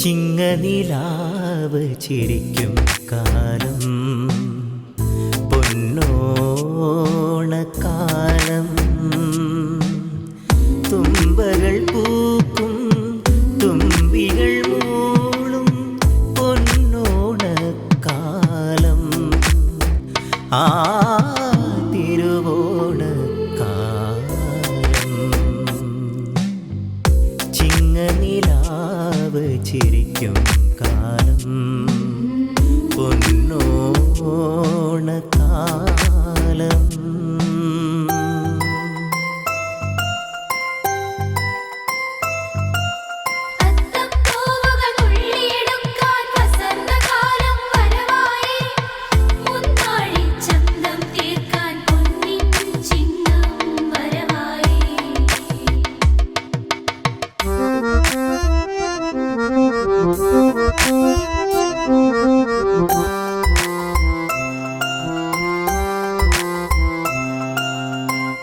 ചിങ്ങനിലാവ് ചിരിക്കും കാലം പൊന്നോണക്കാലം തുമ്പകൾ പൂക്കും തുമ്പികൾ മൂളും പൊന്നോണക്കാലം ആ തിരുവോണക്കാലം ചിങ്ങനിലാവ് ചിരിക്കും കാലം പൊന്നോണക്കാലം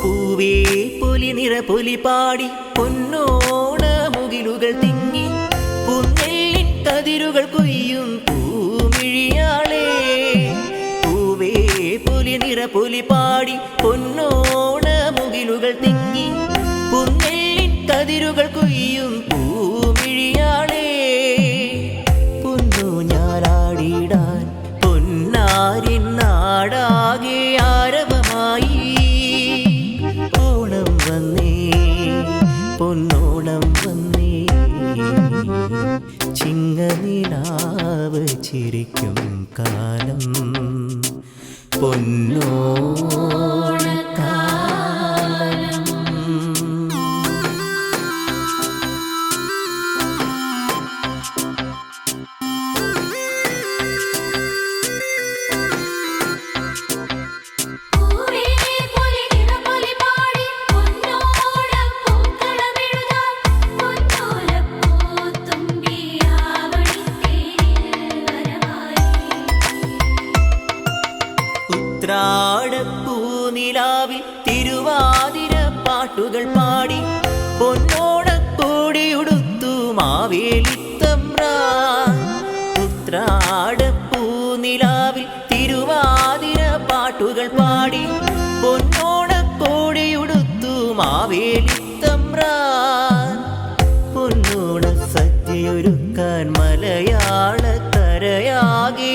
പൂവേ പൊലി നിറപൊലി പാടി പൊന്നോണ മുകിലുകൾ തിങ്ങി പുന്നെല്ലിൻ കതിരുകൾ കൊയ്യും പൂമിഴിയാളേ പൂവേ പൊലി നിറപൊലി പാടി പൊന്നോണ മുകിലുകൾ തിങ്ങി പുന്നെല്ലിൻ കതിരുകൾ കൊയ്യും പൂമിഴിയാളേ പൊന്നൂഞ്ഞാലാടിയിടാൻ പൊന്നാരിൻ നാടാകെ ആരവമായി പൊന്നോണം വന്നേ ചിങ്ങനിലാവ് ചിരിക്കും കാലം പൊന്നോണക്കാലം ഉത്രാടപ്പൂനിലാവിൽ തിരുവാതിര പാട്ടുകൾ പാടി പൊന്നോണക്കോടിയുടുത്തു മാവേലിത്തമ്പ്രാൻ ഉത്രാടപ്പൂനിലാവിൽ തിരുവാതിര പാട്ടുകൾ പാടി പൊന്നോണക്കോടിയുടുത്തു മാവേലിത്തമ്പ്രാൻ പൊന്നോണ സദ്യയൊരുക്കാൻ മലയാളക്കരയാകെ